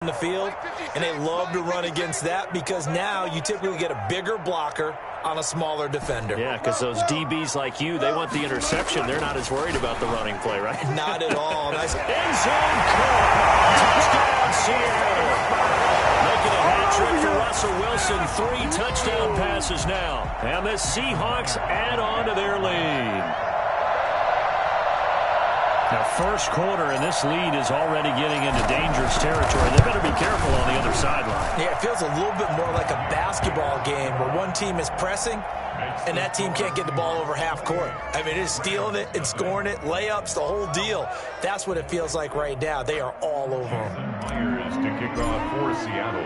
in the field, and they love to run against that because now you typically get a bigger blocker on a smaller defender. Yeah, because those DBs like you, they want the interception. They're not as worried about the running play, right? Not at all. Nice. End zone touchdown, Seattle. Making a hat trick for Russell Wilson. 3 touchdown passes now. And the Seahawks add on to their lead. Now, first quarter, and this lead is already getting into dangerous territory. They better be careful on the other sideline. Yeah, it feels a little bit more like a basketball game where one team is pressing and that team can't get the ball over half court. I mean, it's stealing it, it's scoring it, layups, the whole deal. That's what it feels like right now. They are all over them. Myers to kick off for Seattle.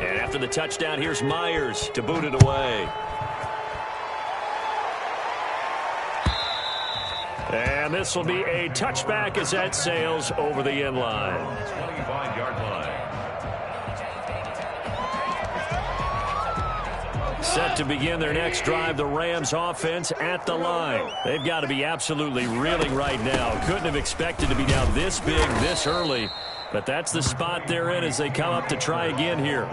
And after the touchdown, here's Myers to boot it away. And this will be a touchback as that sails over the end line. 25-yard line. Set to begin their next drive, the Rams offense at the line. They've got to be absolutely reeling right now. Couldn't have expected to be down this big, this early. But that's the spot they're in as they come up to try again here.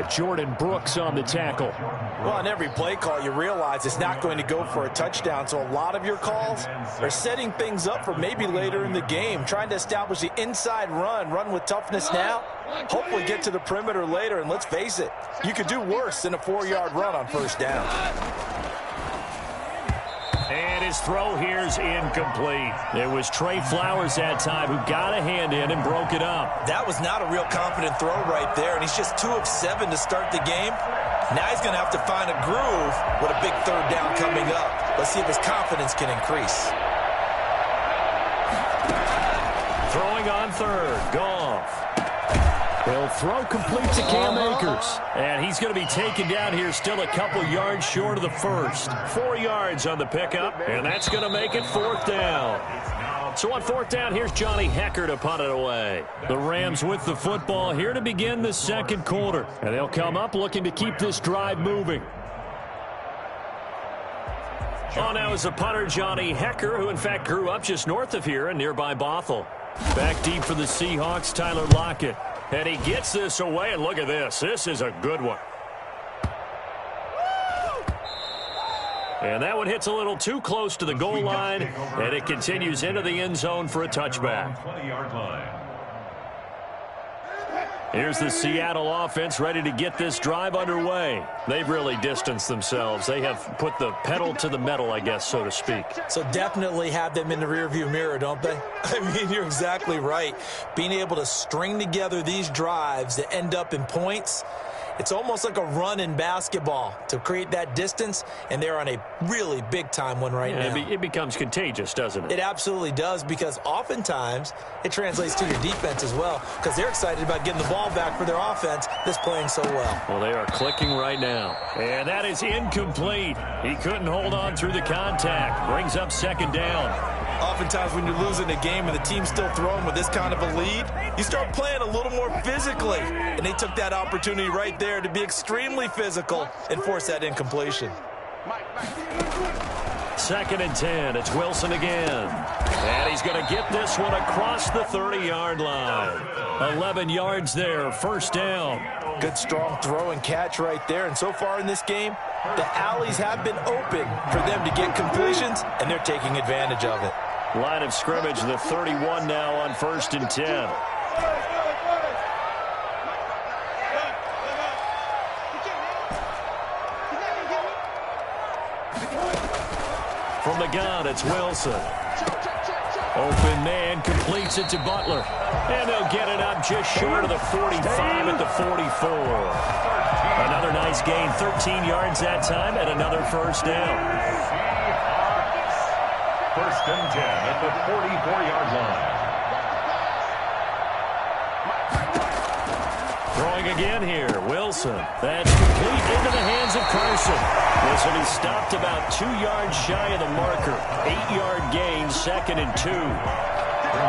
Jordan Brooks on the tackle. Well, on every play call, you realize it's not going to go for a touchdown. So a lot of your calls are setting things up for maybe later in the game, trying to establish the inside run with toughness now, hopefully get to the perimeter later. And let's face it, you could do worse than a 4-yard run on first down. And his throw here's incomplete. It was Trey Flowers that time who got a hand in and broke it up. That was not a real confident throw right there, and he's just 2 of 7 to start the game. Now he's going to have to find a groove with a big third down coming up. Let's see if his confidence can increase. Throwing on third. Goff. He'll throw complete to Cam Akers. And he's going to be taken down here still a couple yards short of the first. 4 yards on the pickup, and that's going to make it 4th down. So on 4th down, here's Johnny Hekker to punt it away. The Rams with the football here to begin the second quarter. And they'll come up looking to keep this drive moving. On now is the punter, Johnny Hekker, who in fact grew up just north of here in nearby Bothell. Back deep for the Seahawks, Tyler Lockett. And he gets this away, and look at this. This is a good one. And that one hits a little too close to the goal line, and it continues into the end zone for a touchback. 20-yard line. Here's the Seattle offense ready to get this drive underway. They've really distanced themselves. They have put the pedal to the metal, I guess, so to speak. So definitely have them in the rearview mirror, don't they? I mean, you're exactly right. Being able to string together these drives that end up in points, it's almost like a run in basketball to create that distance, and they're on a really big-time one right now. It becomes contagious, doesn't it? It absolutely does, because oftentimes it translates to your defense as well, because they're excited about getting the ball back for their offense that's playing so well. Well, they are clicking right now. And that is incomplete. He couldn't hold on through the contact. Brings up 2nd down. Oftentimes when you're losing a game and the team's still throwing with this kind of a lead, you start playing a little more physically. And they took that opportunity right there to be extremely physical and force that incompletion. 2nd and 10. It's Wilson again. And he's going to get this one across the 30-yard line. 11 yards there, 1st down. Good strong throw and catch right there. And so far in this game, the alleys have been open for them to get completions, and they're taking advantage of it. Line of scrimmage, the 31 now on 1st and 10. From the gun, it's Wilson. Open man completes it to Butler. And they'll get it up just short of the 45 at the 44. Another nice gain, 13 yards that time, and another 1st down. 1st and 10 at the 44-yard line. Throwing again here, Wilson. That's complete into the hands of Carson. This will be stopped about 2 yards shy of the marker. 8-yard gain, 2nd and 2.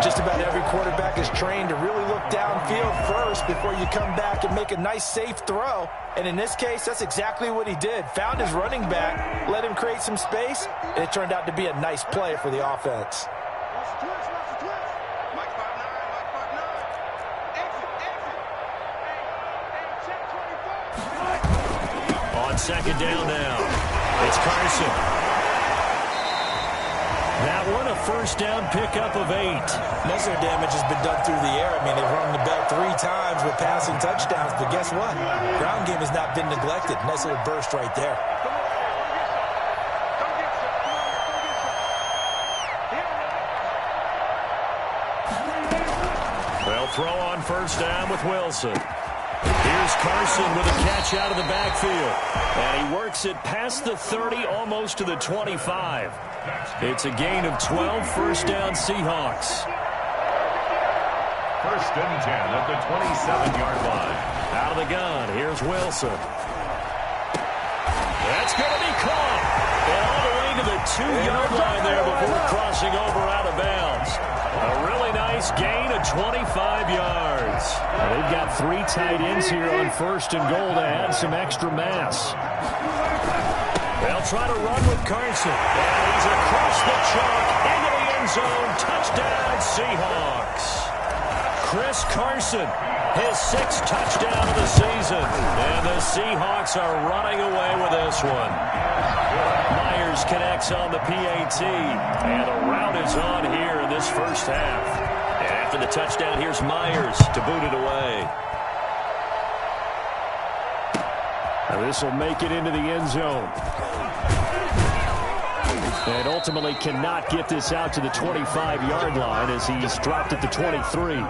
Just about every quarterback is trained to really look downfield first before you come back and make a nice, safe throw. And in this case, that's exactly what he did. Found his running back, let him create some space, and it turned out to be a nice play for the offense. On second down now, it's Carson. That one a first down pickup of 8. Most of their damage has been done through the air. I mean, they've rung the bell 3 times with passing touchdowns, but guess what? Ground game has not been neglected. Nice little burst right there. They'll throw on first down with Wilson. Here's Carson with a catch out of the backfield. And he works it past the 30, almost to the 25. It's a gain of 12, first down Seahawks. First and 10 at the 27-yard line. Out of the gun, here's Wilson. That's going to be caught. And all the way to the 2-yard line there before crossing over out of bounds. A really nice gain of 25 yards. They've got 3 tight ends here on first and goal to add some extra mass. They'll try to run with Carson. And he's across the chalk into the end zone. Touchdown, Seahawks. Chris Carson, his 6th touchdown of the season. And the Seahawks are running away with this one. Myers connects on the PAT. And the route is on here in this first half. And after the touchdown, here's Myers to boot it away. Now this will make it into the end zone. And ultimately cannot get this out to the 25-yard line as he's dropped at the 23.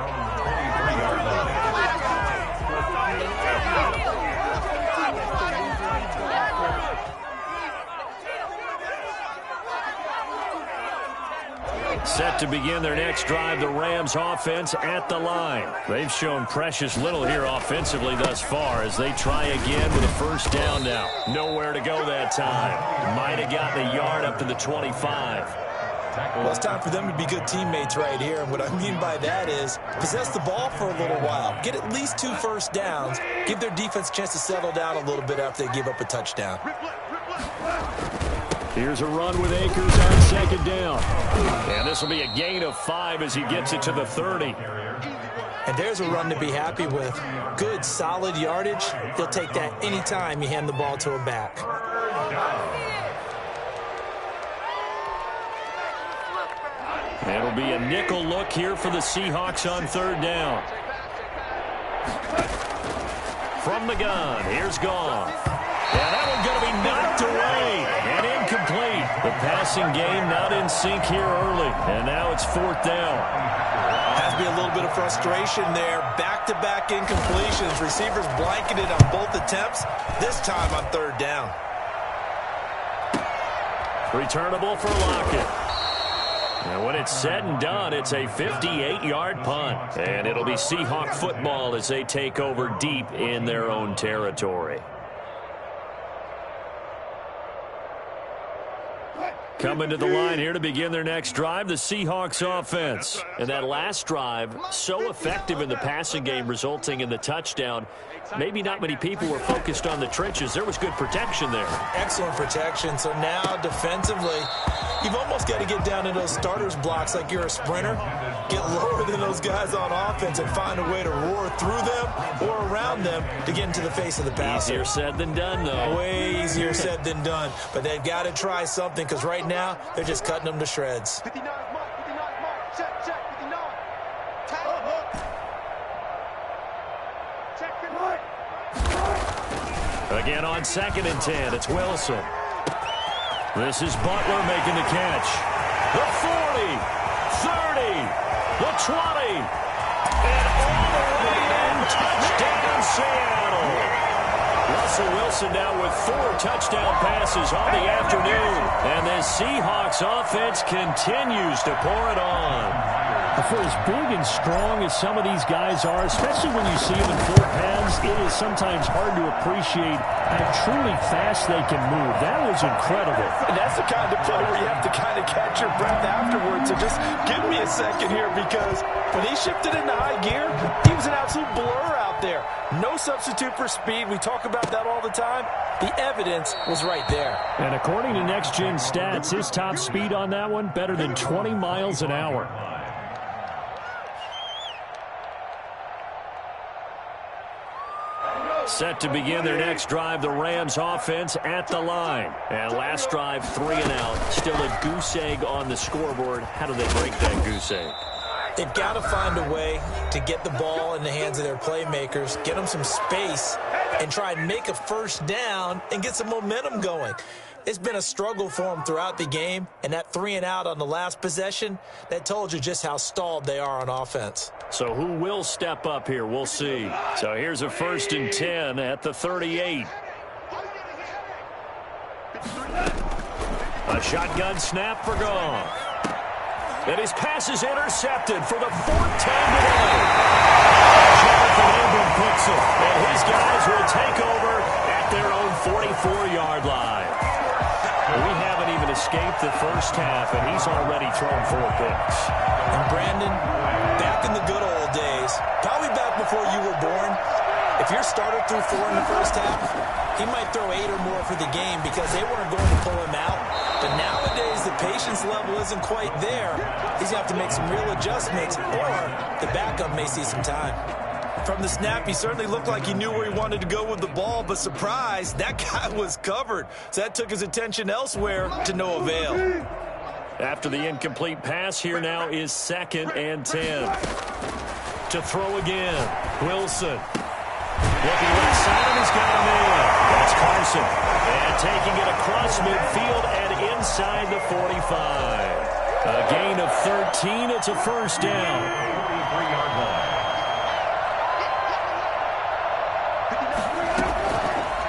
Set to begin their next drive, the Rams offense at the line. They've shown precious little here offensively thus far as they try again with a first down now. Nowhere to go that time. Might have gotten a yard up to the 25. Well, it's time for them to be good teammates right here. And what I mean by that is possess the ball for a little while. Get at least 2 first downs. Give their defense a chance to settle down a little bit after they give up a touchdown. Here's a run with Akers on second down. And this will be a gain of 5 as he gets it to the 30. And there's a run to be happy with. Good, solid yardage. He'll take that anytime you hand the ball to a back. It'll be a nickel look here for the Seahawks on third down. From the gun, here's Goff. And that one's going to be knocked away and incomplete. The passing game not in sync here early. And now it's fourth down. Has to be a little bit of frustration there. Back-to-back incompletions. Receivers blanketed on both attempts. This time on third down. Returnable for Lockett. And when it's said and done, it's a 58-yard punt. And it'll be Seahawk football as they take over deep in their own territory. Coming to the line here to begin their next drive, the Seahawks offense. And that last drive, so effective in the passing game, resulting in the touchdown. Maybe not many people were focused on the trenches. There was good protection there. Excellent protection. So now defensively, you've almost got to get down to those starters blocks like you're a sprinter. Get lower than those guys on offense and find a way to roar through them or around them to get into the face of the passer. Easier said than done, though. Way easier said than done. But they've got to try something because right now they're just cutting them to shreds. 59 mark, check, 59. Again on second and 10, it's Wilson. This is Butler making the catch. The 40, 30, the 20, and all the way in, touchdown Seattle. Russell Wilson now with 4 touchdown passes on the afternoon, and the Seahawks offense continues to pour it on. For as big and strong as some of these guys are, especially when you see them in full pads, it is sometimes hard to appreciate how truly fast they can move. That was incredible. And that's the kind of play where you have to kind of catch your breath afterwards. So just give me a second here, because when he shifted into high gear, he was an absolute blur out there. No substitute for speed. We talk about that all the time. The evidence was right there. And according to Next Gen Stats, his top speed on that one, better than 20 miles an hour. Set to begin their next drive, the Rams offense at the line. And last drive, 3 and out. Still a goose egg on the scoreboard. How do they break that goose egg? They've got to find a way to get the ball in the hands of their playmakers, get them some space, and try and make a first down and get some momentum going. It's been a struggle for them throughout the game, and that 3 and out on the last possession, that told you just how stalled they are on offense. So who will step up here? We'll see. So here's a 1st and 10 at the 38. A shotgun snap for Goff. And his pass is intercepted for the 4th time today. Jonathan Abram picks it, and his guys will take over at their own 44-yard line. We haven't even escaped the first half, and he's already thrown 4 picks. And Brandon, back in the good old days, probably back before you were born, if your starter threw 4 in the first half, he might throw 8 or more for the game because they weren't going to pull him out. But nowadays, the patience level isn't quite there. He's going to have to make some real adjustments, or the backup may see some time. From the snap, he certainly looked like he knew where he wanted to go with the ball, but surprise, that guy was covered. So that took his attention elsewhere to no avail. After the incomplete pass, here now is 2nd and 10. To throw again, Wilson. Looking left side, and he's got him in. That's Carson. And taking it across midfield and inside the 45. A gain of 13. It's a first down. 43-yard line.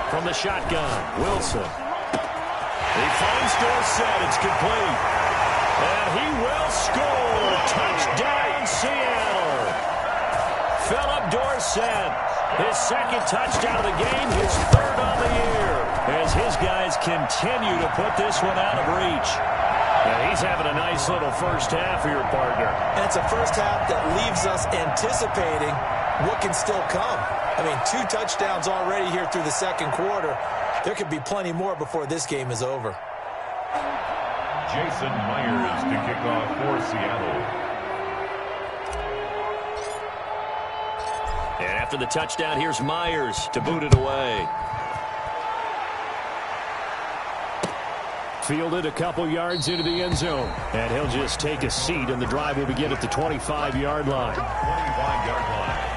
From the shotgun, Wilson. He finds Dorsett. It's complete. And he will score. Touchdown, Seattle. Philip Dorsett. His 2nd touchdown of the game, his 3rd on the year. As his guys continue to put this one out of reach. And he's having a nice little first half here, partner. And it's a first half that leaves us anticipating what can still come. I mean, 2 touchdowns already here through the 2nd quarter. There could be plenty more before this game is over. Jason Myers to kick off for Seattle. And after the touchdown, here's Myers to boot it away. Fielded a couple yards into the end zone. And he'll just take a seat, and the drive will begin at the 25-yard line. 25-yard line.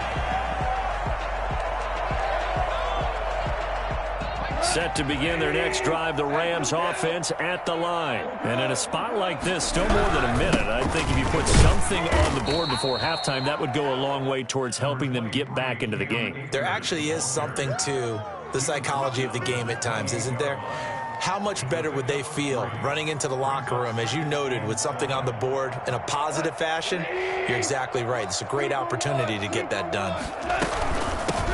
Set to begin their next drive, the Rams offense at the line. And in a spot like this, still more than a minute, I think if you put something on the board before halftime, that would go a long way towards helping them get back into the game. There actually is something to the psychology of the game at times, isn't there? How much better would they feel running into the locker room, as you noted, with something on the board in a positive fashion? You're exactly right. It's a great opportunity to get that done.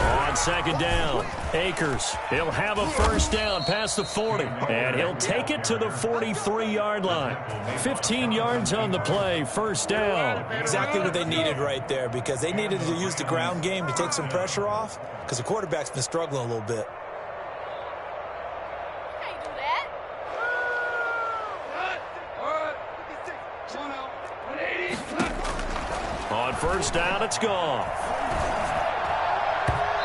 On 2nd down, Akers. He'll have a first down past the 40, and he'll take it to the 43-yard line. 15 yards on the play, first down. Exactly what they needed right there, because they needed to use the ground game to take some pressure off, because the quarterback's been struggling a little bit. On first down, it's Goff.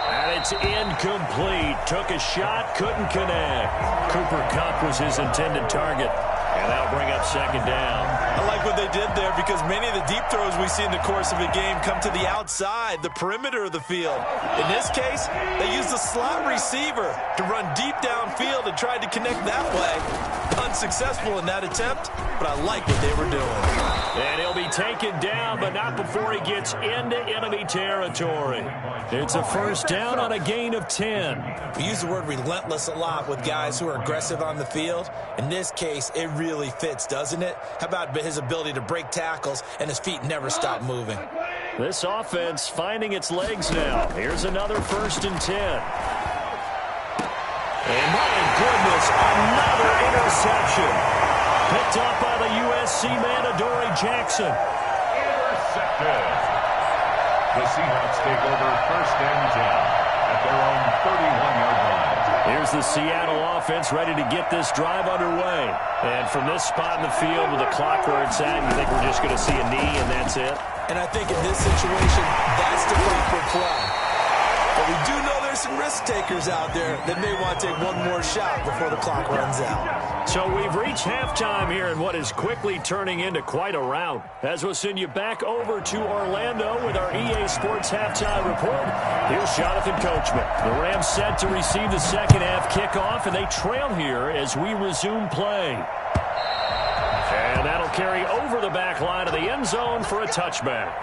And it's incomplete. Took a shot, couldn't connect. Cooper Kupp was his intended target. And that'll bring up 2nd down. I like what they did there, because many of the deep throws we see in the course of a game come to the outside, the perimeter of the field. In this case, they used the slot receiver to run deep downfield and tried to connect that way. Unsuccessful in that attempt, but I like what they were doing. And he'll be taken down, but not before he gets into enemy territory. It's a first down on a gain of 10. We use the word relentless a lot with guys who are aggressive on the field. In this case, it really fits, doesn't it? How about his ability to break tackles and his feet never stop moving? This offense finding its legs now. Here's another 1st and 10. And my goodness, another interception. Picked up by the USC man, Adoree Jackson. Intercepted. The Seahawks take over 1st and 10 at their own 31-yard line. Here's the Seattle offense ready to get this drive underway. And from this spot in the field with the clock where it's at, you think we're just going to see a knee and that's it? And I think in this situation, that's the proper play. But we do know there's are some risk takers out there that may want to take one more shot before the clock runs out. So we've reached halftime here in what is quickly turning into quite a rout. As we'll send you back over to Orlando with our EA Sports Halftime Report, here's Jonathan Coachman. The Rams set to receive the second half kickoff, and they trail here as we resume play. And that'll carry over the back line of the end zone for a touchback.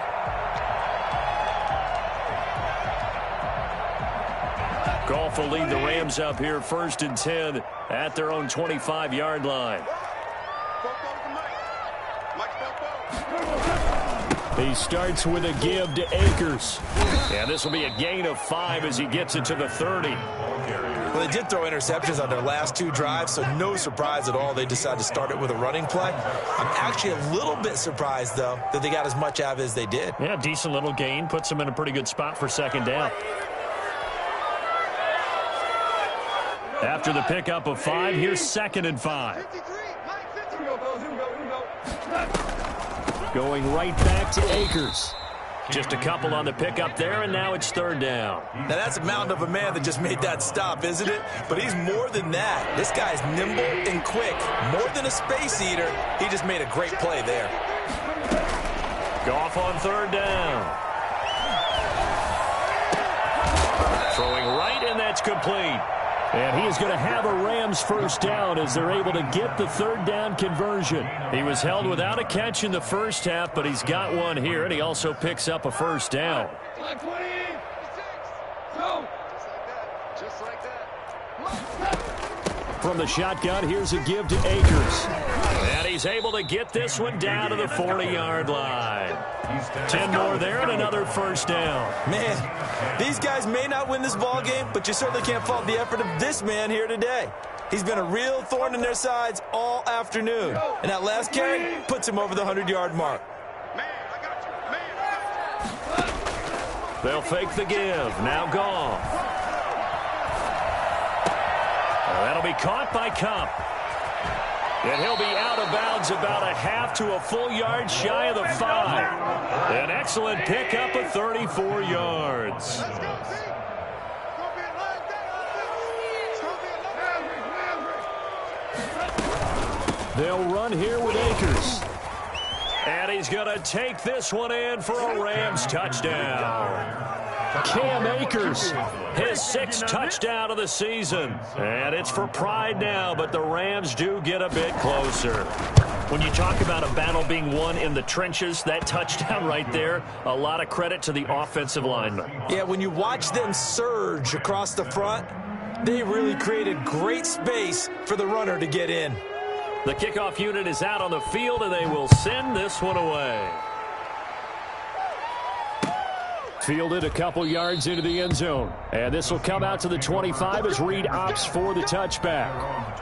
Goff will lead the Rams up here 1st and 10 at their own 25-yard line. He starts with a give to Akers. And this will be a gain of 5 as he gets it to the 30. Well, they did throw interceptions on their last 2 drives, so no surprise at all they decided to start it with a running play. I'm actually a little bit surprised, though, that they got as much out of it as they did. Yeah, decent little gain. Puts them in a pretty good spot for second down. After the pickup of 5, here's 2nd and 5. Going right back to Akers. Just a couple on the pickup there, and now it's 3rd down. Now, that's a mountain of a man that just made that stop, isn't it? But he's more than that. This guy's nimble and quick. More than a space eater, he just made a great play there. Goff on 3rd down. Throwing right, and that's complete. And he is going to have a Rams first down as they're able to get the 3rd down conversion. He was held without a catch in the first half, but he's got one here, and he also picks up a first down. From the shotgun, here's a give to Akers. And he's able to get this one down to the 40-yard line. 10 more there and another first down. Man, these guys may not win this ball game, but you certainly can't fault the effort of this man here today. He's been a real thorn in their sides all afternoon. And that last carry puts him over the 100-yard mark. They'll fake the give. Now Goff. That'll be caught by Cup. And he'll be out of bounds about a half to a full yard shy of the 5. An excellent pickup of 34 yards. They'll run here with Akers. And he's going to take this one in for a Rams touchdown. Cam Akers, his 6th touchdown of the season. And it's for pride now, but the Rams do get a bit closer. When you talk about a battle being won in the trenches, that touchdown right there, a lot of credit to the offensive linemen. Yeah, when you watch them surge across the front, they really created great space for the runner to get in. The kickoff unit is out on the field, and they will send this one away. Fielded a couple yards into the end zone. And this will come out to the 25 as Reed opts for the touchback.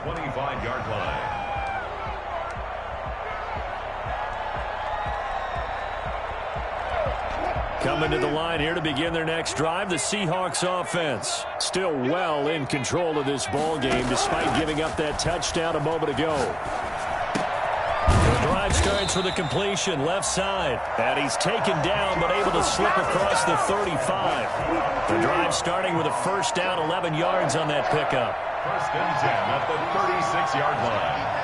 25-yard line. Coming to the line here to begin their next drive, the Seahawks offense. Still well in control of this ball game despite giving up that touchdown a moment ago. The drive starts with a completion left side. And he's taken down but able to slip across the 35. The drive starting with a first down, 11 yards on that pickup. 1st and 10 at the 36-yard line.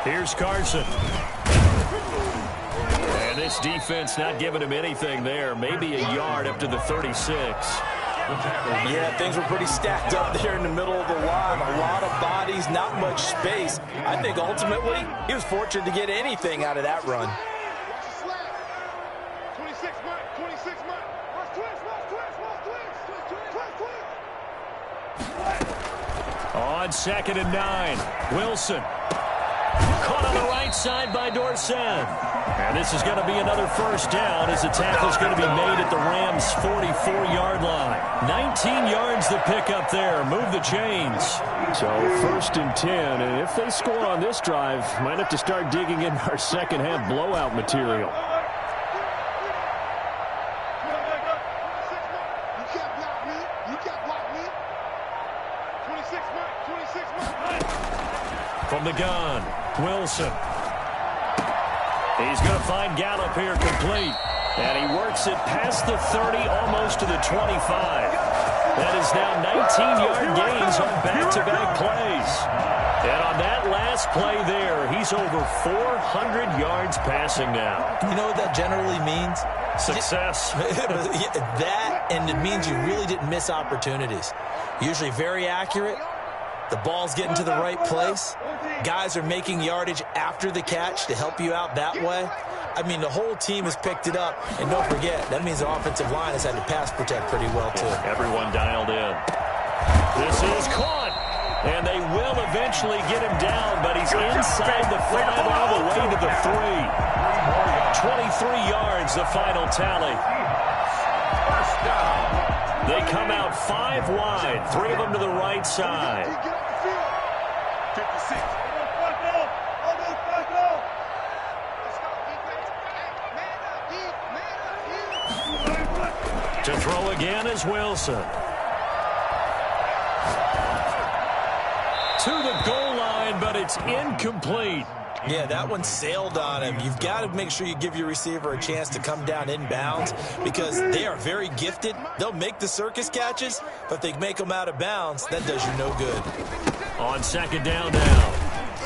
Here's Carson. And this defense not giving him anything there. Maybe a yard up to the 36. Yeah, things were pretty stacked up there in the middle of the line. A lot of bodies, not much space. I think ultimately he was fortunate to get anything out of that run. On 2nd and 9, Wilson. Caught on the right side by Dorsett. And this is going to be another first down as the tackle's going to be made at the Rams' 44-yard line. 19 yards the pickup there. Move the chains. So 1st and 10. And if they score on this drive, might have to start digging in our second half blowout material. From the gun, Wilson. He's going to find Gallup here complete. And he works it past the 30, almost to the 25. That is now 19-yard gains on back-to-back plays. And on that last play there, he's over 400 yards passing now. You know what that generally means? Success. That, and it means you really didn't miss opportunities. Usually very accurate. The ball's getting to the right place. Guys are making yardage after the catch to help you out that way. I mean, the whole team has picked it up. And don't forget, that means the offensive line has had to pass protect pretty well, too. Everyone dialed in. This is caught. And they will eventually get him down, but he's inside the 5 all the way to the 3. 23 yards, the final tally. First down. They come out 5 wide, 3 of them to the right side. To throw again is Wilson. To the goal line, but it's incomplete. Yeah, that one sailed on him. You've got to make sure you give your receiver a chance to come down inbounds because they are very gifted. They'll make the circus catches, but if they make them out of bounds, that does you no good. On second down now,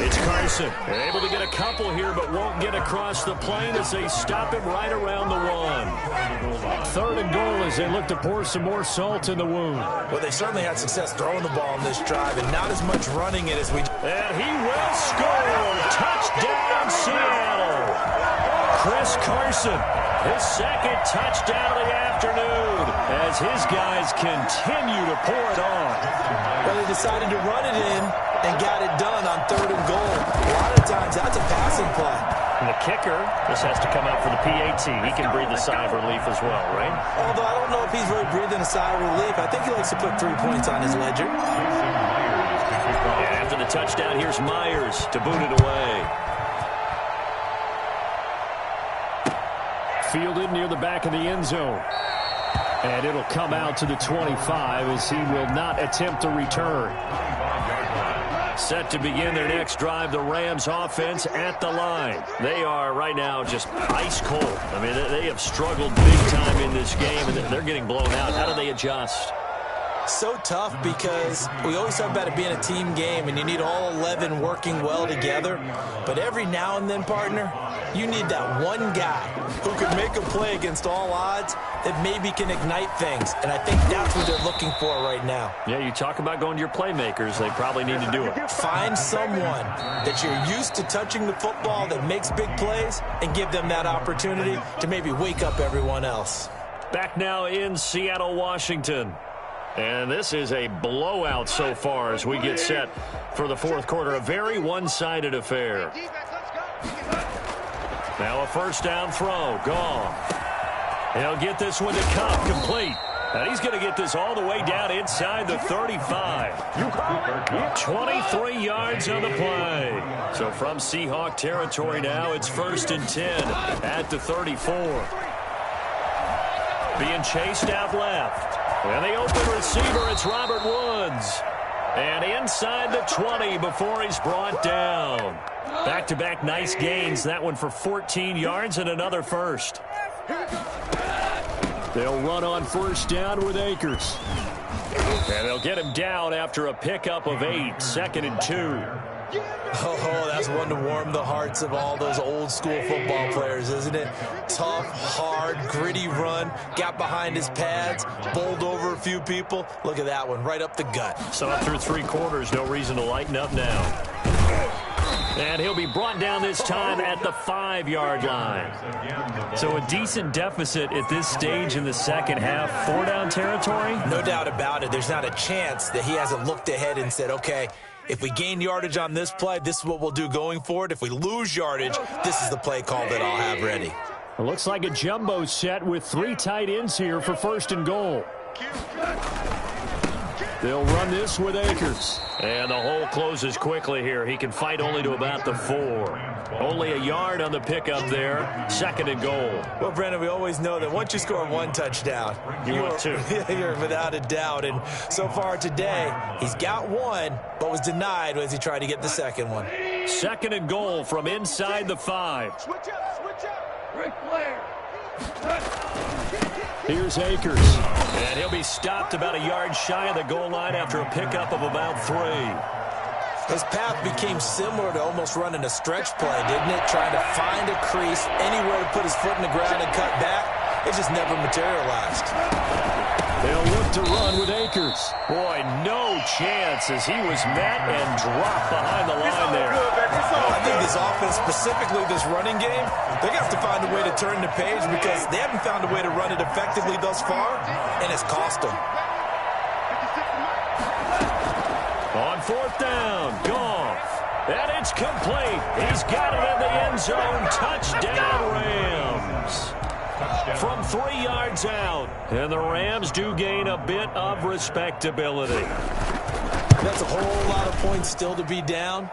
it's Carson. Able to get a couple here, but won't get across the plane as they stop him right around the 1. Third and goal as they look to pour some more salt in the wound. Well, they certainly had success throwing the ball in this drive and not as much running it as we... And he will score. Touchdown, Seattle. Chris Carson, his second touchdown of the afternoon as his guys continue to pour it on. Well, they decided to run it in and got it done on third and goal. A lot of times, that's a passing play. And the kicker, this has to come out for the PAT. He can breathe a sigh of relief as well, right? Although I don't know if he's really breathing a sigh of relief. I think he likes to put 3 points on his ledger. And after the touchdown, here's Myers to boot it away. Fielded near the back of the end zone. And it'll come out to the 25 as he will not attempt to return. Set to begin their next drive, the Rams offense at the line. They are right now just ice cold. I mean, they have struggled big time in this game, and they're getting blown out. How do they adjust? So tough because we always talk about it being a team game and you need all 11 working well together. But every now and then, partner, you need that one guy who could make a play against all odds that maybe can ignite things. And I think that's what they're looking for right now. Yeah, you talk about going to your playmakers. They probably need to do it. Find someone that you're used to touching the football that makes big plays and give them that opportunity to maybe wake up everyone else. Back now in Seattle, Washington. And this is a blowout so far as we get set for the fourth quarter. A very one-sided affair. Now a first down throw. Gone. He'll get this one to Cup complete. And he's going to get this all the way down inside the 35. 23 yards on the play. So from Seahawk territory now, it's 1st and 10 at the 34. Being chased out left. And the open receiver, it's Robert Woods. And inside the 20 before he's brought down. Back-to-back nice gains. That one for 14 yards and another first. They'll run on first down with Akers. And they'll get him down after a pickup of 8. 2nd and 2. Oh, that's one to warm the hearts of all those old-school football players, isn't it? Tough, hard, gritty run, got behind his pads, bowled over a few people. Look at that one, right up the gut. So up through 3 quarters, no reason to lighten up now. And he'll be brought down this time at the 5-yard line. So a decent deficit at this stage in the second half. 4-down territory? No doubt about it. There's not a chance that he hasn't looked ahead and said, okay, if we gain yardage on this play, this is what we'll do going forward. If we lose yardage, this is the play call that I'll have ready. It looks like a jumbo set with 3 tight ends here for 1st and goal. They'll run this with Akers. And the hole closes quickly here. He can fight only to about the 4. Only a yard on the pickup there. 2nd and goal. Well, Brandon, we always know that once you score 1 touchdown, you want 2. You're without a doubt. And so far today, he's got 1, but was denied as he tried to get the second one. 2nd and goal from inside the 5. Switch up, switch up. Great player. Here's Akers. And he'll be stopped about a yard shy of the goal line after a pickup of about 3. His path became similar to almost running a stretch play, didn't it? Trying to find a crease, anywhere to put his foot in the ground and cut back. It just never materialized. They'll look to run with Akers. Boy, no chance as he was met and dropped behind the line there. I think this offense, specifically this running game, they're going to have to find a way to turn the page because they haven't found a way to run it effectively thus far, and it's cost them. On 4th down, Goff. And it's complete. He's got it in the end zone. Touchdown, Rams. From 3 yards out. And the Rams do gain a bit of respectability. That's a whole lot of points still to be down.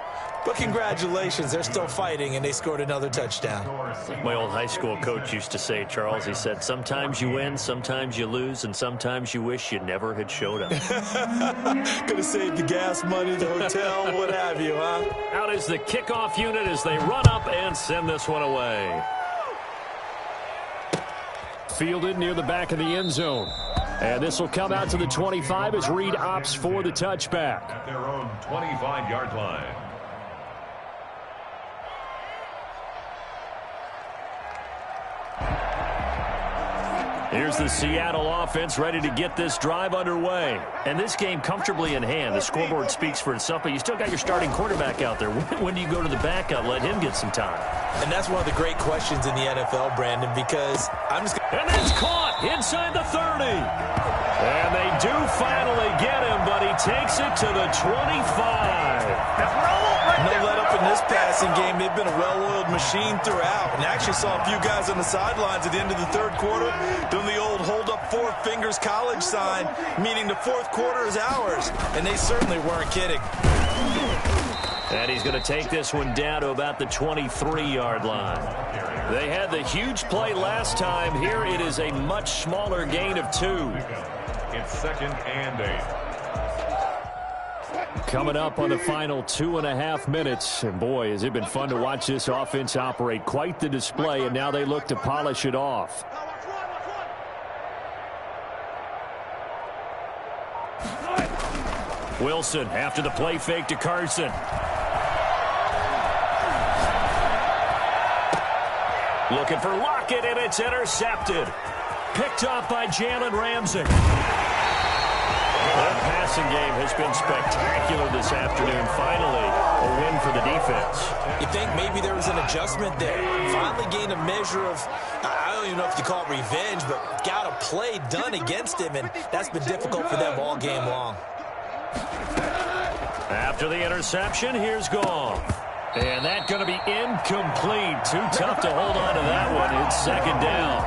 But congratulations, they're still fighting, and they scored another touchdown. Like my old high school coach used to say, Charles, he said, sometimes you win, sometimes you lose, and sometimes you wish you never had showed up. Could have saved the gas money, the hotel, what have you, huh? Out is the kickoff unit as they run up and send this one away. Fielded near the back of the end zone. And this will come out to the 25 as Reed opts for the touchback. At their own 25-yard line. Here's the Seattle offense ready to get this drive underway. And this game comfortably in hand. The scoreboard speaks for itself, but you still got your starting quarterback out there. When do you go to the backup? Let him get some time. And that's one of the great questions in the NFL, Brandon, because I'm just going to... And it's caught inside the 30. And they do finally get him, but he takes it to the 25. No let up in this passing game. They've been a well-oiled machine throughout. And actually saw a few guys on the sidelines at the end of the 3rd quarter doing the old hold up 4 fingers college sign, meaning the 4th quarter is ours. And they certainly weren't kidding. And he's going to take this one down to about the 23-yard line. They had the huge play last time. Here it is a much smaller gain of 2. It's 2nd and 8. Coming up on the final 2.5 minutes. And boy, has it been fun to watch this offense operate. Quite the display, and now they look to polish it off. Wilson after the play fake to Carson. Looking for Lockett, and it's intercepted. Picked off by Jalen Ramsey. That passing game has been spectacular this afternoon. Finally, a win for the defense. You think maybe there was an adjustment there? Finally gained a measure of, I don't even know if you call it revenge, but got a play done against him, and that's been difficult for them all game long. After the interception, here's Goff. And that's going to be incomplete. Too tough to hold on to that one. It's 2nd down.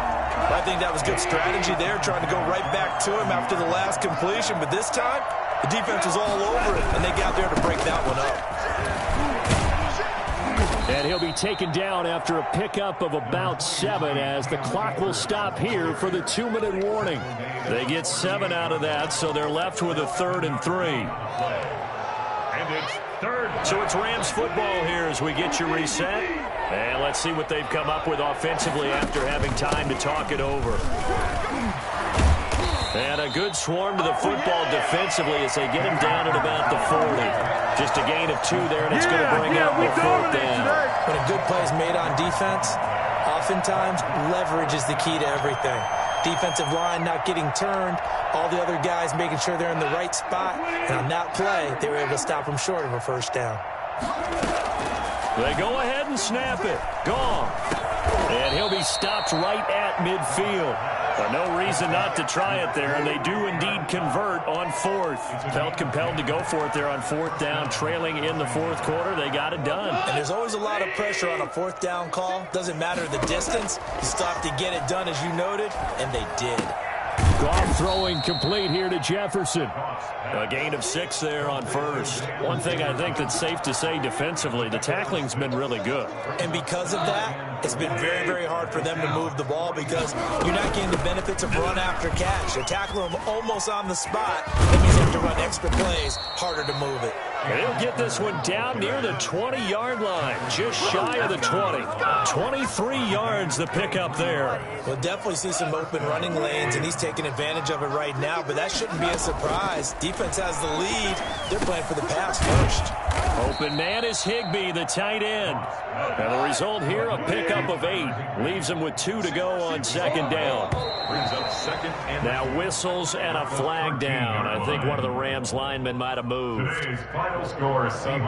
I think that was good strategy there, trying to go right back to him after the last completion. But this time, the defense was all over it, and they got there to break that one up. And he'll be taken down after a pickup of about 7 as the clock will stop here for the 2-minute warning. They get 7 out of that, so they're left with a 3rd and 3. And it's 3rd. So it's Rams football here as we get you reset. And let's see what they've come up with offensively after having time to talk it over. And a good swarm to the football defensively as they get him down at about the 40. Just a gain of 2 there, and it's going to bring up the 4th down. When a good play is made on defense, oftentimes leverage is the key to everything. Defensive line not getting turned, all the other guys making sure they're in the right spot. And on that play, they were able to stop him short of a 1st down. They go ahead and snap it. Gone. And he'll be stopped right at midfield. But no reason not to try it there, and they do indeed convert on 4th. Felt compelled to go for it there on 4th down, trailing in the 4th quarter. They got it done. And there's always a lot of pressure on a 4th down call. Doesn't matter the distance. You still have to get it done, as you noted, and they did. Goff throwing complete here to Jefferson. A gain of 6 there on 1st. One thing I think that's safe to say defensively, the tackling's been really good. And because of that, it's been very, very hard for them to move the ball because you're not getting the benefits of run after catch. They're tackling them almost on the spot. That means you have to run extra plays, harder to move it. And he'll get this one down near the 20-yard line, just shy of the 20. 23 yards the pickup there. We'll definitely see some open running lanes, and he's taking advantage of it right now, but that shouldn't be a surprise. Defense has the lead. They're playing for the pass first. Open man is Higbee, the tight end. And the result here, a pickup of 8. Leaves him with 2 to go on second down. Brings up second and now whistles and a flag down. I think one of the Rams linemen might have moved. Today's final score, Seahawks